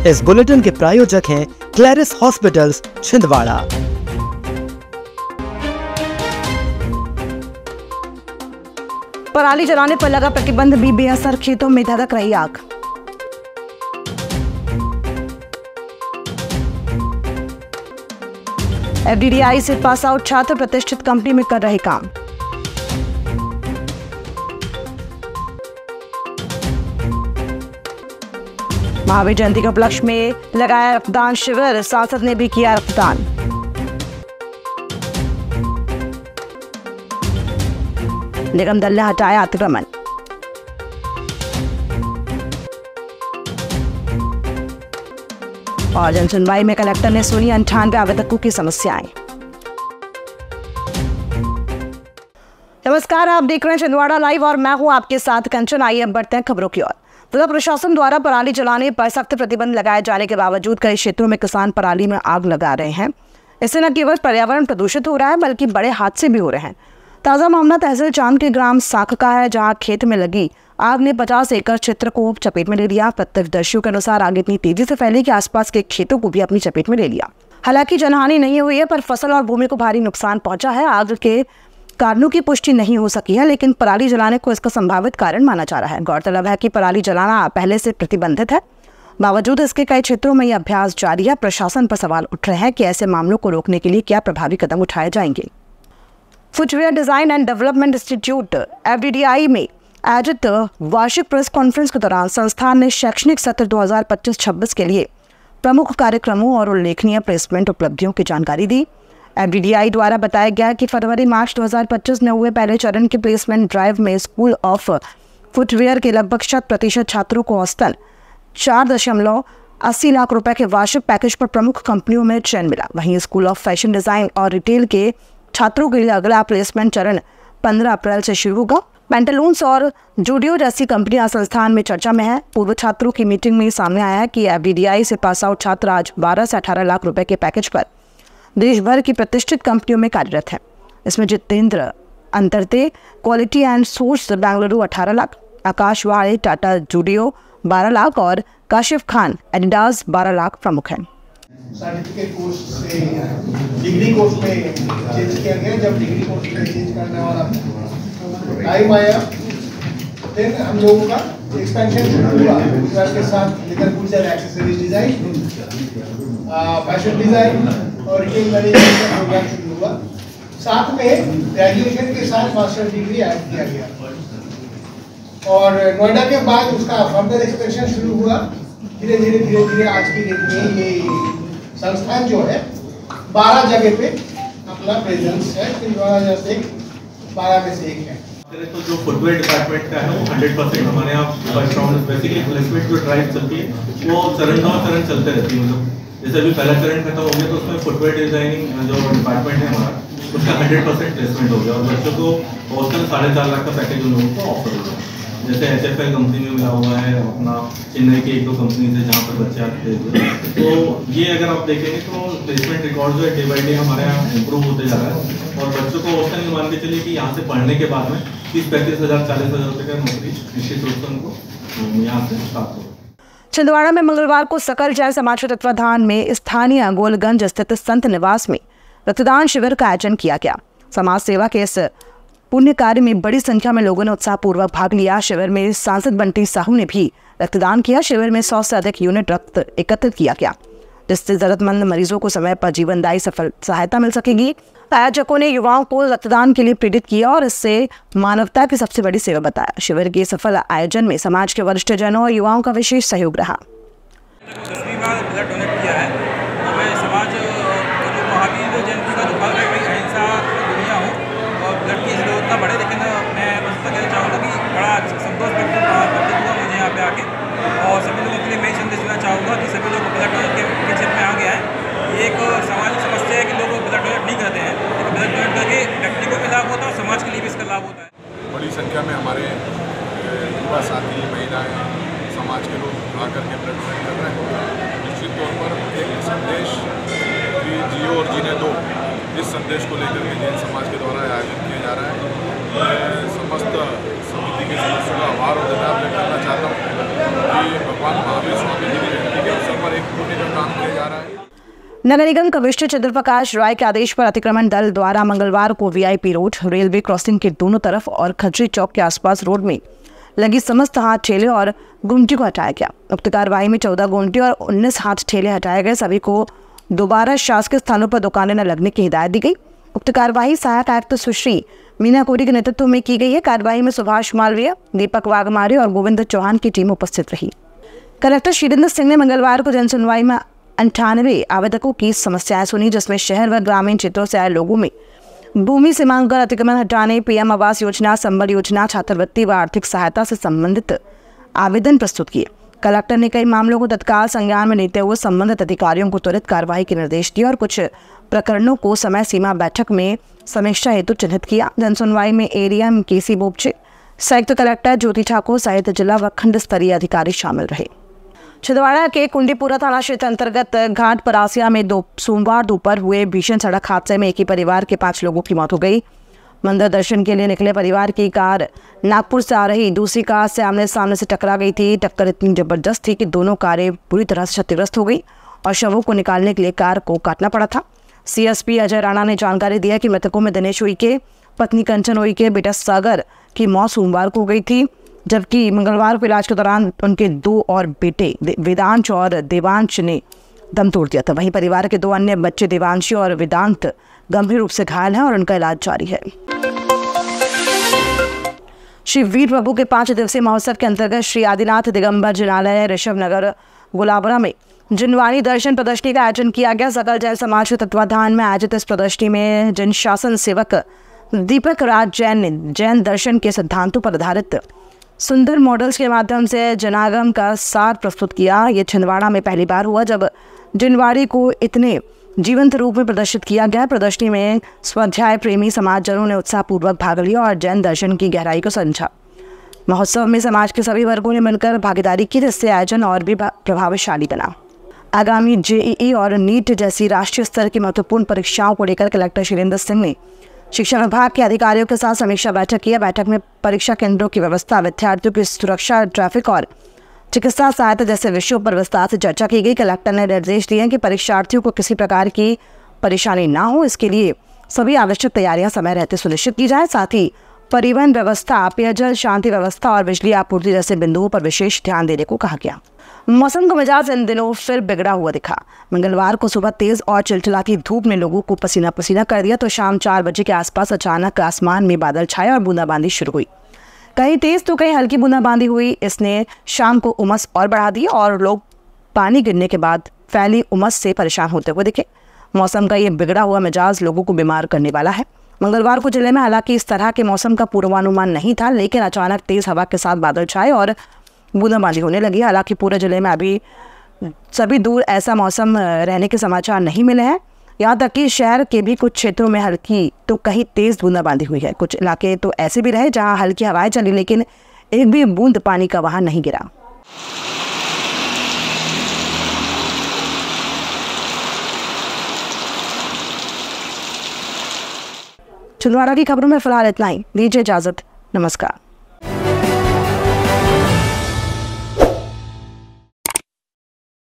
इस बुलेटिन के प्रायोजक हैं क्लैरिस हॉस्पिटल्स छिंदवाड़ा। पराली जलाने पर लगा प्रतिबंध भी बेअसर, खेतों में धधक रही आग। एफडीडीआई से पास आउट छात्र प्रतिष्ठित कंपनी में कर रहे काम। महावीर जयंती के उपलक्ष्य में लगाया रक्तदान शिविर, सांसद ने भी किया रक्तदान। निगम दल ने हटाया अतिक्रमण। और जनसुनवाई में कलेक्टर ने सुनी 98 आवेदकों की समस्याएं। नमस्कार, आप देख रहे हैं छिंदवाड़ा लाइव और मैं हूं आपके साथ कंचन। आइए अब बढ़ते हैं खबरों की ओर। जिला प्रशासन द्वारा पराली जलाने पर सख्त प्रतिबंध लगाए जाने के बावजूद कई क्षेत्रों में किसान पराली में आग लगा रहे हैं। इससे न केवल पर्यावरण प्रदूषित हो रहा है बल्कि बड़े हादसे भी हो रहे हैं। ताजा मामला तहसील चांद के ग्राम साख का है, जहां खेत में लगी आग ने 50 एकड़ क्षेत्र को चपेट में ले लिया। प्रत्यक्षदर्शियों के अनुसार आग इतनी तेजी से फैली कि आसपास के खेतों को भी अपनी चपेट में ले लिया। हालांकि जनहानि नहीं हुई है, पर फसल और भूमि को भारी नुकसान पहुंचा है। आग के कारणों की पुष्टि नहीं हो सकी है, लेकिन पराली जलाने को इसका संभावित कारण माना जा रहा है। गौरतलब है कि पराली जलाना पहले से प्रतिबंधित है, बावजूद इसके कई क्षेत्रों में यह अभ्यास जारी है। प्रशासन पर सवाल उठ रहे हैं कि ऐसे मामलों को रोकने के लिए क्या प्रभावी कदम उठाए जाएंगे। Footwear design and development institute FDDI में आयोजित वार्षिक प्रेस कॉन्फ्रेंस के दौरान संस्थान ने शैक्षणिक सत्र 2025-26 के लिए प्रमुख कार्यक्रमों और उल्लेखनीय प्लेसमेंट उपलब्धियों की जानकारी दी। एफडीडीआई द्वारा बताया गया कि फरवरी-मार्च 2025 में हुए पहले चरण के प्लेसमेंट ड्राइव में स्कूल ऑफ फुटवेयर के लगभग 100% छात्रों को औसतन 4.80 लाख रुपए के वार्षिक पैकेज पर प्रमुख कंपनियों में चयन मिला। वहीं स्कूल ऑफ फैशन डिजाइन और रिटेल के छात्रों के लिए अगला प्लेसमेंट चरण 15 अप्रैल से शुरू होगा। पेंटालून्स और जूडियो जैसी कंपनियां संस्थान में चर्चा में है। पूर्व छात्रों की मीटिंग में सामने आया है कि एफडीडीआई से पास आउट छात्र आज 12 से 18 लाख रुपए के पैकेज पर देश भर की प्रतिष्ठित कंपनियों में कार्यरत हैं। इसमें Jitendra Antarte quality and source Bengaluru 18 lakh, Akash Wade Tata Zudio 12 lakh और काशिफ खान एडिडास 12 लाख प्रमुख हैं। सर्टिफिकेट कोर्स से डिग्री कोर्स में चेंज किया गया। जब डिग्री कोर्स में चेंज करने वाला टाइम आया, फिर हम लोगों का एक्सपेंशन शुरू हुआ। उसके साथ लेकर goods and accessories design, fashion design और रिटेल मैनेजमेंट का प्रोग्राम शुरू हुआ। साथ में ग्रेजुएशन के साथ मास्टर डिग्री ऐड किया गया और नोएडा के बाद उसका फर्दर एक्सपेंशन शुरू हुआ। धीरे धीरे आज की डेट में ये संस्थान जो है 12 जगह पे अपना प्रेजेंस है। छिंदवाड़ा जैसे 12 में से एक है। तो जो फुटवेयर डिपार्टमेंट का है वो 100% हमारे यहाँ फर्स्ट राउंड बेसिकली प्लेसमेंट जो ड्राइव चलती है वो चरण चलते रहती है। मतलब जैसे अभी पहला चरण खत्म हो गया तो उसमें फुटवेयर डिजाइनिंग जो डिपार्टमेंट है हमारा उसका 100% प्लेसमेंट हो गया और बच्चों को औसतन 4.5 लाख का पैकेज उन लोगों को ऑफर हो गया। जैसे HFL कंपनी में मिला हुआ है, अपना चेन्नई की 1-2 कंपनी है जहाँ पर बच्चे आते हैं। तो ये अगर आप देखेंगे तो प्लेसमेंट रिकॉर्ड जो है डे बाई डे हमारे यहाँ इम्प्रूव होते जा रहा है और बच्चों को औसतन मान के चलिए कि यहाँ से पढ़ने के बाद में 30-35 हज़ार 40 हज़ार रुपये का नौकरी निश्चित रूप से उनको यहाँ से प्राप्त हो। छिंदवाड़ा में मंगलवार को सकल जैन समाज के तत्वाधान में स्थानीय गोलगंज स्थित संत निवास में रक्तदान शिविर का आयोजन किया गया। समाज सेवा के इस पुण्य कार्य में बड़ी संख्या में लोगों ने उत्साहपूर्वक भाग लिया। शिविर में सांसद बंटी साहू ने भी रक्तदान किया। शिविर में 100 से अधिक यूनिट रक्त एकत्रित किया गया, जिससे जरूरतमंद मरीजों को समय पर जीवनदायी सहायता मिल सकेगी। आयोजकों ने युवाओं को रक्तदान के लिए प्रेरित किया और इससे मानवता की सबसे बड़ी सेवा बताया। शिविर के सफल आयोजन में समाज के वरिष्ठ जनों और युवाओं का विशेष सहयोग रहा। बढ़े, लेकिन मैं बस कहना चाहूँगा कि बड़ा संतोष प्रतीत हुआ मुझे यहाँ पे आके और सभी लोगों के लिए मैं ही संदेश देना चाहूँगा कि सभी लोग ब्लड डोनेट के क्षेत्र में आ गया है। ये एक सामाजिक समस्या है कि लोग ब्लड डोनेट नहीं करते हैं, लेकिन ब्लड डोनेट करके व्यक्ति को भी लाभ होता है और समाज के लिए भी इसका लाभ होता है। बड़ी संख्या में हमारे युवा साथी, महिलाएँ, समाज के लोग आ करके ब्लड डोनेट कर रहे हैं। निश्चित तौर पर एक संदेश कि जियो और जीने दो, इस संदेश को लेकर के जैन समाज के द्वारा आयोजन किया जा रहा है। मैं समस्त समिति के सदस्यों का आभार और धन्यवाद व्यक्त करना चाहता हूँ कि भगवान महावीर स्वामी जी की जयंती के अवसर पर कोटि में काम किया जा रहा है। नगर निगम कमिश्नर चंद्रप्रकाश राय के आदेश पर अतिक्रमण दल द्वारा मंगलवार को वीआईपी रोड, रेलवे क्रॉसिंग के दोनों तरफ और खजरी चौक के आसपास रोड में लगी समस्त हाथ ठेले और गुमटी को हटाया गया। उक्त कार्रवाई में 14 गुमटी और 19 हाथ ठेले हटाए गए। सभी को दोबारा शासकीय स्थानों पर दुकानें न लगने की हिदायत दी गई। उक्त कार्रवाई सहायक आयुक्त सुश्री मीना कोरी के नेतृत्व में की गई है। कार्रवाई में सुभाष मालवीय, दीपक वाघमारे और गोविंद चौहान की टीम उपस्थित रही। कलेक्टर शीलेंद्र सिंह ने मंगलवार को जनसुनवाई में 98 आवेदकों की समस्याएं सुनी, जिसमें शहर व ग्रामीण क्षेत्रों से आए लोगों में भूमि सीमांकन, अतिक्रमण हटाने, पीएम आवास योजना, संबल योजना, छात्रवृत्ति व आर्थिक सहायता से संबंधित आवेदन प्रस्तुत किए। कलेक्टर ने कई मामलों को तत्काल संज्ञान में लेते हुए संबंधित अधिकारियों को त्वरित कार्रवाई के निर्देश दिए और कुछ प्रकरणों को समय सीमा बैठक में समीक्षा हेतु चिन्हित किया। जनसुनवाई में एडीएम केसी बोपचे, संयुक्त कलेक्टर ज्योति ठाकुर सहित जिला व खंड स्तरीय अधिकारी शामिल रहे। छिंदवाड़ा के कुंडीपुरा थाना क्षेत्र अंतर्गत घाट परासिया में सोमवार दोपहर हुए भीषण सड़क हादसे में एक ही परिवार के 5 लोगों की मौत हो गई। मंदिर दर्शन के लिए निकले परिवार की कार नागपुर से आ रही दूसरी कार से आमने सामने से टकरा गई थी। टक्कर इतनी जबरदस्त थी कि दोनों कारें बुरी तरह से क्षतिग्रस्त हो गई और शवों को निकालने के लिए कार को काटना पड़ा था। सीएसपी अजय राणा ने जानकारी दिया कि मृतकों में दिनेश उइके, पत्नी कंचन उइके, बेटा सागर की मौत सोमवार को गई थी, जबकि मंगलवार को इलाज के दौरान उनके 2 और बेटे वेदांश और देवांश ने दम तोड़ दिया था। वहीं परिवार के 2 अन्य बच्चे देवांशी और वेदांत गंभीर रूप से घायल हैं और उनका इलाज जारी है। श्री वीर प्रभु के 5 दिवसीय महोत्सव के अंतर्गत श्री आदिनाथ दिगंबर जिनालय ऋषभ नगर गुलाबरा में जिनवाणी दर्शन प्रदर्शनी का आयोजन किया गया। सकल जैन समाज के तत्वाधान में आयोजित इस प्रदर्शनी में जन शासन सेवक दीपक राज जैन ने जैन दर्शन के सिद्धांतों पर आधारित सुंदर मॉडल्स के माध्यम से जनागम का सार प्रस्तुत किया। ये छिंदवाड़ा में पहली बार हुआ जब जिनवाड़ी को इतने जीवंत रूप में प्रदर्शित किया गया। प्रदर्शनी में स्वाध्याय प्रेमी समाजजनों ने उत्साहपूर्वक भाग लिया और जैन दर्शन की गहराई को समझा। महोत्सव में समाज के सभी वर्गों ने मिलकर भागीदारी की, जिससे आयोजन और भी प्रभावशाली बना। आगामी जेईई और नीट जैसी राष्ट्रीय स्तर की महत्वपूर्ण परीक्षाओं को लेकर कलेक्टर शीलेंद्र सिंह ने शिक्षा विभाग के अधिकारियों के साथ समीक्षा बैठक की। बैठक में परीक्षा केंद्रों की व्यवस्था, विद्यार्थियों की सुरक्षा, ट्रैफिक और चिकित्सा सहायता जैसे विषयों पर विस्तार से चर्चा की गई। कलेक्टर ने निर्देश दिए कि परीक्षार्थियों को किसी प्रकार की परेशानी ना हो, इसके लिए सभी आवश्यक तैयारियां समय रहते सुनिश्चित की जाए। साथ ही परिवहन व्यवस्था, पेयजल, शांति व्यवस्था और बिजली आपूर्ति जैसे बिंदुओं पर विशेष ध्यान देने को कहा गया। मौसम का मिजाज इन दिनों फिर बिगड़ा हुआ दिखा। मंगलवार को सुबह तेज और चिलचिलाती धूप ने लोगों को पसीना पसीना कर दिया, तो शाम 4 बजे के आसपास अचानक आसमान में बादल छाए और बूंदाबांदी शुरू हुई। कहीं तेज तो कहीं हल्की बूंदाबांदी हुई। इसने शाम को उमस और बढ़ा दी और लोग पानी गिरने के बाद फैली उमस से परेशान होते हुए दिखे। मौसम का ये बिगड़ा हुआ मिजाज लोगों को बीमार करने वाला है। मंगलवार को जिले में हालांकि इस तरह के मौसम का पूर्वानुमान नहीं था, लेकिन अचानक तेज हवा के साथ बादल छाए और बूंदाबांदी होने लगी। हालांकि पूरे जिले में अभी सभी दूर ऐसा मौसम रहने के समाचार नहीं मिले हैं। यहाँ तक कि शहर के भी कुछ क्षेत्रों में हल्की तो कहीं तेज बूंदाबांदी हुई है। कुछ इलाके तो ऐसे भी रहे जहाँ हल्की हवाएं चली, लेकिन एक भी बूंद पानी का वहां नहीं गिरा। छिंदवाड़ा की खबरों में फिलहाल इतना ही। दीजिए इजाजत, नमस्कार।